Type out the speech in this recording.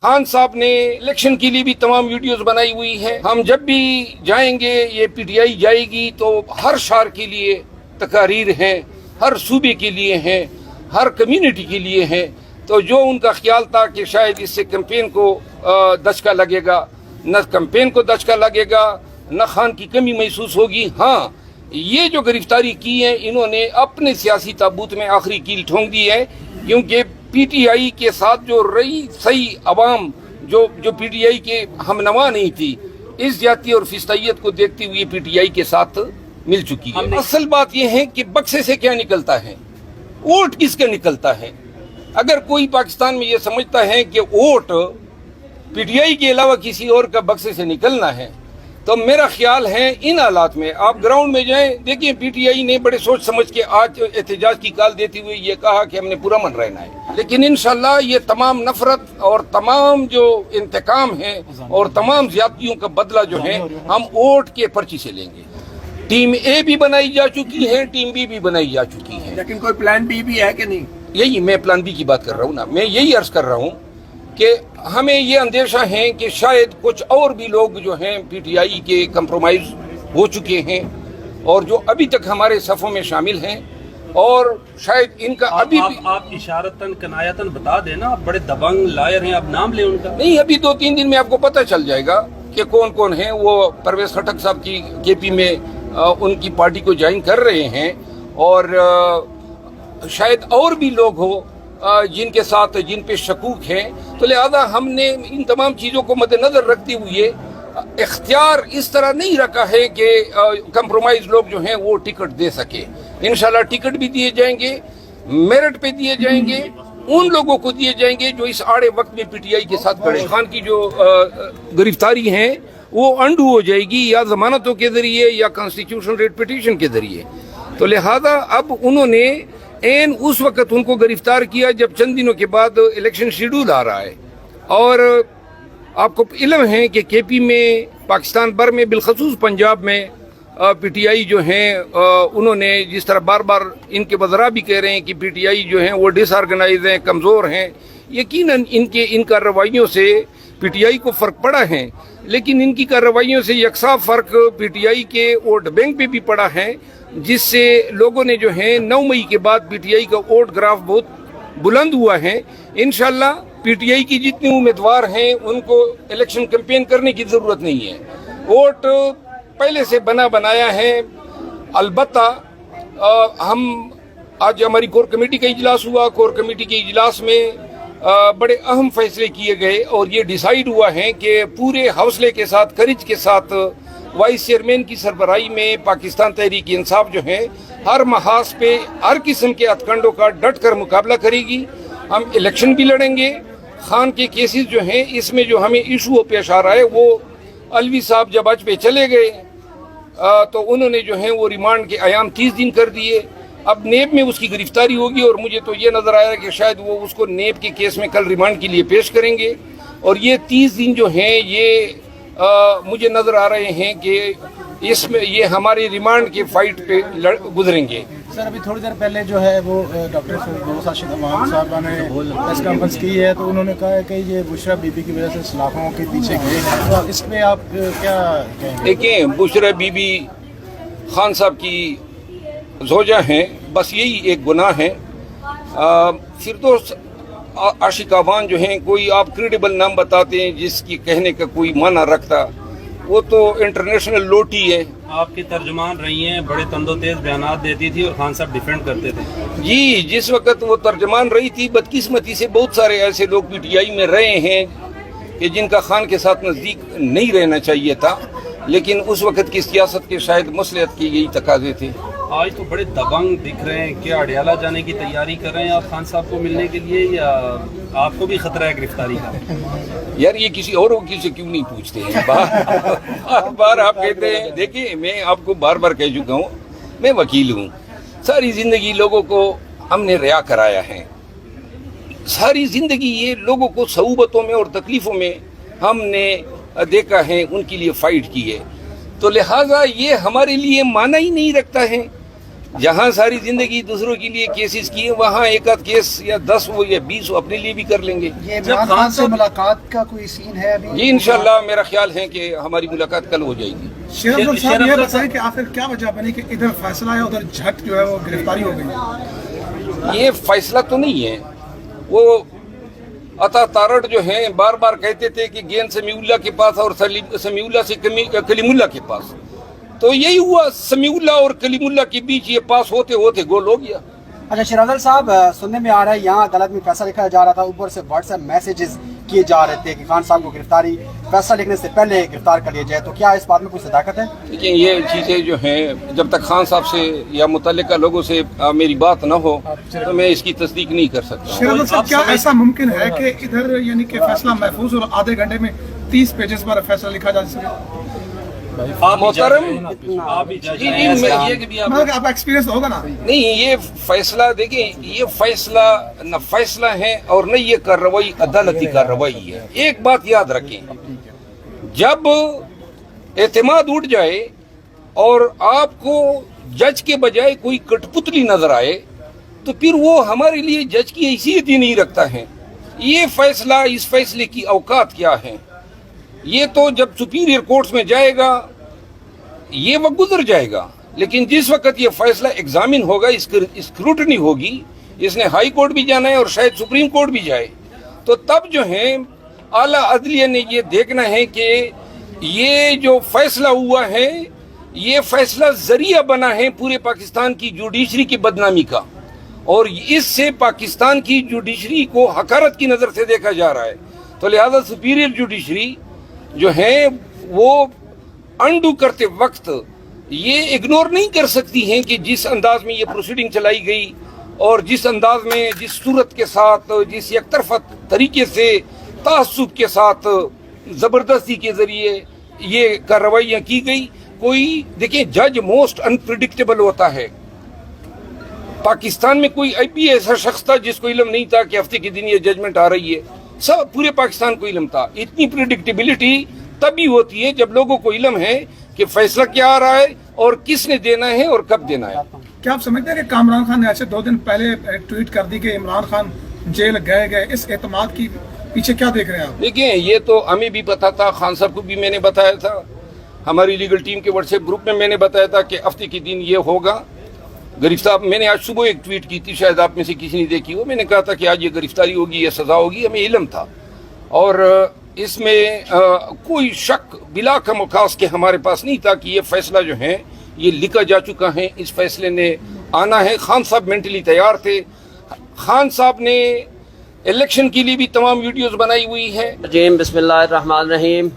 खान साहब ने इलेक्शन के लिए भी तमाम वीडियोस बनाई हुई हैं। हम जब भी जाएंगे, ये पीटीआई जाएगी तो हर शहर के लिए तकारीर हैं, हर सूबे के लिए हैं, हर कम्युनिटी के लिए हैं। तो जो उनका ख्याल था कि शायद इससे कैंपेन को दचका लगेगा, न कैंपेन को दचका लगेगा, न खान की कमी महसूस होगी। हाँ, ये जो गिरफ्तारी की है, इन्होंने अपने सियासी ताबूत में आखिरी कील ठोंक दी है, क्योंकि पीटीआई के साथ जो रही सही अवाम जो पीटीआई के हमनवा नहीं थी, इस जाति और फिस्तायत को देखते हुए पीटीआई के साथ मिल चुकी है। असल बात यह है कि बक्से से क्या निकलता है, वोट किसका निकलता है। अगर कोई पाकिस्तान में ये समझता है कि वोट पीटीआई के अलावा किसी और का बक्से से निकलना है, तो मेरा ख्याल है इन हालात में आप ग्राउंड में जाएं। देखिए, पीटीआई ने बड़े सोच समझ के आज एहतजाज की कॉल देते हुए ये कहा कि हमने पूरा मन रहना है, लेकिन इंशाल्लाह ये तमाम नफरत और तमाम जो इंतकाम है और तमाम ज्यादतियों का बदला जो है हम वोट के पर्ची से लेंगे। टीम ए भी बनाई जा चुकी है, टीम बी भी बनाई जा चुकी है, लेकिन कोई प्लान बी भी है कि नहीं? यही मैं प्लान बी की बात कर रहा हूँ ना, मैं यही अर्ज कर रहा हूँ कि हमें ये अंदेशा है कि शायद कुछ और भी लोग जो हैं पीटीआई के कंप्रोमाइज हो चुके हैं और जो अभी तक हमारे सफ़ों में शामिल हैं, और शायद इनका अभी आप इशारतन कनायतन बता देना, आप बड़े दबंग लायर हैं, आप नाम ले उनका। नहीं, अभी 2-3 दिन में आपको पता चल जाएगा कि कौन कौन है। वो परवेज खटक साहब की केपी में उनकी पार्टी को ज्वाइन कर रहे हैं, और शायद और भी लोग हो जिनके साथ जिन पे शकूक है। तो लिहाजा हमने इन तमाम चीज़ों को मद्देनजर रखते हुए इख्तियार इस तरह नहीं रखा है कि कंप्रोमाइज लोग जो हैं वो टिकट दे सके। इंशाल्लाह टिकट भी दिए जाएंगे, मेरिट पे दिए जाएंगे, उन लोगों को दिए जाएंगे जो इस आड़े वक्त में पीटीआई के साथ खड़े। खान की जो गिरफ्तारी है वो अंडू हो जाएगी या जमानतों के जरिए या कॉन्स्टिट्यूशनल रेट पिटीशन के जरिए। तो लिहाजा अब उन्होंने एन उस वक्त उनको गिरफ्तार किया जब चंद दिनों के बाद इलेक्शन शेड्यूल आ रहा है। और आपको इल्म है कि केपी में, पाकिस्तान भर में, बिलखसूस पंजाब में पीटीआई जो हैं उन्होंने जिस तरह बार बार इनके वज़रा भी कह रहे हैं कि पीटीआई जो हैं वो डिसऑर्गेनाइज हैं, कमज़ोर हैं। यकीनन इन कार्रवाइयों से पीटीआई को फ़र्क पड़ा है, लेकिन इनकी कार्रवाइयों से यकसा फ़र्क पीटीआई के वोट बैंक पे भी पड़ा है, जिससे लोगों ने जो है 9 मई के बाद पीटीआई का वोट ग्राफ बहुत बुलंद हुआ है। इंशाल्लाह पीटीआई की जितने उम्मीदवार हैं उनको इलेक्शन कैंपेन करने की ज़रूरत नहीं है, वोट पहले से बना बनाया है। अलबत्ता हम आज हमारी कोर कमेटी का इजलास हुआ, कोर कमेटी के इजलास में बड़े अहम फैसले किए गए और ये डिसाइड हुआ है कि पूरे हौसले के साथ, करेज के साथ वाइस चेयरमैन की सरबराही में पाकिस्तान तहरीक इंसाफ जो है हर महाज पे हर किस्म के हथकंडों का डट कर मुकाबला करेगी। हम इलेक्शन भी लड़ेंगे। खान के केसेस जो हैं इसमें जो हमें इशू पेश आ रहा है, वो अलवी साहब जब आज पे चले गए तो उन्होंने जो है वो रिमांड के अयाम 30 दिन कर दिए। अब नेब में उसकी गिरफ्तारी होगी और मुझे तो ये नज़र आया कि शायद वो उसको नेब के केस में कल रिमांड के लिए पेश करेंगे। और ये 30 दिन जो हैं ये मुझे नज़र आ रहे हैं कि इसमें ये हमारी रिमांड के फाइट पे गुजरेंगे। सर, अभी थोड़ी देर पहले जो है वो डॉक्टर राशिद अमान साहब ने प्रेस कॉन्फ्रेंस की है, तो उन्होंने कहा है कि ये बुशरा बीबी की वजह से सलाखों के पीछे गए हैं, तो इसमें आप क्या कहेंगे? देखिए, बुशरा बीबी खान साहब की ज़ौजा हैं, बस यही एक गुनाह है। फिरदौस आशिक अवान जो हैं, कोई आप क्रेडिबल नाम बताते हैं जिसकी कहने का कोई माना रखता, वो तो इंटरनेशनल लोटी है। आपकी तर्जुमान रही हैं, बड़े तंदो तेज बयानात देती थी और खान साहब डिफेंड करते थे। जी, जिस वक्त वो तर्जुमान रही थी, बदकिस्मती से बहुत सारे ऐसे लोग पीटीआई में रहे हैं कि जिनका खान के साथ नज़दीक नहीं रहना चाहिए था, लेकिन उस वक्त की सियासत के शायद मसलियत के यही तकाजे थे। आज तो बड़े दबंग दिख रहे हैं, क्या अडियाला जाने की तैयारी कर रहे हैं आप खान साहब को मिलने के लिए, या आपको भी खतरा है गिरफ्तारी का? यार, ये किसी और से क्यों नहीं पूछते हैं? बार बार आप कहते हैं। देखिए, मैं आपको बार बार कह चुका हूँ, मैं वकील हूँ। सारी ज़िंदगी लोगों को हमने रिया कराया है, सारी ज़िंदगी ये लोगों को सऊबतों में और तकलीफ़ों में हमने देखा है, उनके लिए फ़ाइट की है। तो लिहाजा ये हमारे लिए माना ही नहीं रखता है جہاں ساری زندگی دوسروں کے لیے کیسز کیے وہاں ایک آدھ کیس یا 10 ہو یا 20 ہو اپنے لیے بھی کر لیں گے. یہ عمران خان سے ملاقات کا کوئی سین ہے ابھی؟ جی انشاءاللہ میرا خیال ہے کہ ہماری ملاقات کل ہو جائے گی. شیر افضل صاحب یہ بتائیں کہ آخر کیا وجہ بنی کہ ادھر فیصلہ ہے ادھر جھٹ جو ہے وہ گرفتاری ہو گئی؟ یہ فیصلہ تو نہیں ہے. وہ عطا تارڑ جو ہیں بار بار کہتے تھے کہ گیند سمیع اللہ کے پاس اور سمیع اللہ سے کلیم اللہ کے پاس. تو یہی ہوا, سمیع اللہ اور کلیم اللہ کے بیچ یہ پاس ہوتے ہوتے گول ہو گیا. اچھا شیر افضل صاحب, سننے میں آ رہا ہے یہاں عدالت میں فیصلہ لکھا جا رہا تھا, اوپر سے واٹس ایپ میسیجز کیے جا رہے تھے کہ خان صاحب کو گرفتاری فیصلہ لکھنے سے پہلے گرفتار کر لیا جائے, تو کیا اس بات میں کوئی صداقت ہے؟ لیکن یہ چیزیں جو ہیں جب تک خان صاحب سے یا متعلقہ لوگوں سے میری بات نہ ہو تو میں اس کی تصدیق نہیں کر سکتا. شیر افضل صاحب کیا ایسا ممکن ہے کہ ادھر یعنی کہ فیصلہ محفوظ اور آدھے گھنٹے میں 30 پیجز پر فیصلہ لکھا جا سکے؟ محترم مطلب آپ کا ایکسپیرینس ہوگا نا. نہیں, یہ فیصلہ دیکھیں, یہ فیصلہ نہ فیصلہ ہے اور نہ یہ کارروائی عدالتی کارروائی ہے. ایک بات یاد رکھیں, جب اعتماد اٹھ جائے اور آپ کو جج کے بجائے کوئی کٹ پتلی نظر آئے تو پھر وہ ہمارے لیے جج کی حیثیت ہی نہیں رکھتا ہے. یہ فیصلہ, اس فیصلے کی اوقات کیا ہیں, یہ تو جب سپیریئر کورٹس میں جائے گا یہ وقت گزر جائے گا. لیکن جس وقت یہ فیصلہ ایگزامن ہوگا, اسکروٹنی ہوگی, اس نے ہائی کورٹ بھی جانا ہے اور شاید سپریم کورٹ بھی جائے, تو تب جو ہے اعلیٰ عدلیہ نے یہ دیکھنا ہے کہ یہ جو فیصلہ ہوا ہے یہ فیصلہ ذریعہ بنا ہے پورے پاکستان کی جوڈیشری کی بدنامی کا, اور اس سے پاکستان کی جوڈیشری کو حقارت کی نظر سے دیکھا جا رہا ہے. تو لہذا سپیریئر جوڈیشری جو ہے وہ انڈو کرتے وقت یہ اگنور نہیں کر سکتی ہیں کہ جس انداز میں یہ پروسیڈنگ چلائی گئی اور جس انداز میں, جس صورت کے ساتھ, جس یک طرفہ طریقے سے, تعصب کے ساتھ, زبردستی کے ذریعے یہ کارروائیاں کی گئی. کوئی دیکھیں جج موسٹ انپریڈکٹیبل ہوتا ہے. پاکستان میں کوئی بھی ایسا شخص تھا جس کو علم نہیں تھا کہ ہفتے کے دن یہ ججمنٹ آ رہی ہے؟ سب پورے پاکستان کو علم تھا. اتنی پریڈکٹیبلٹی تبھی ہوتی ہے جب لوگوں کو علم ہے کہ فیصلہ کیا آ رہا ہے اور کس نے دینا ہے اور کب دینا ہے. کیا آپ سمجھتے ہیں کہ کامران خان نے ایسے 2 دن پہلے ٹویٹ کر دی کہ عمران خان جیل گئے, اس اعتماد کی پیچھے کیا دیکھ رہے ہیں آپ؟ دیکھیں یہ تو ہمیں بھی پتا تھا, خان صاحب کو بھی میں نے بتایا تھا, ہماری لیگل ٹیم کے واٹس ایپ گروپ میں نے بتایا تھا کہ ہفتے کے دن یہ ہوگا. گرفتار میں نے آج صبح ایک ٹویٹ کی تھی, شاید آپ میں سے کسی نے دیکھی ہو. میں نے کہا تھا کہ آج یہ گرفتاری ہوگی, یہ سزا ہوگی, ہمیں علم تھا. اور اس میں کوئی شک بلا کم وقاص کے ہمارے پاس نہیں تھا کہ یہ فیصلہ جو ہے یہ لکھا جا چکا ہے, اس فیصلے نے آنا ہے. خان صاحب مینٹلی تیار تھے. خان صاحب نے الیکشن کے لیے بھی تمام ویڈیوز بنائی ہوئی ہیں. جیم بسم اللہ الرحمن الرحیم.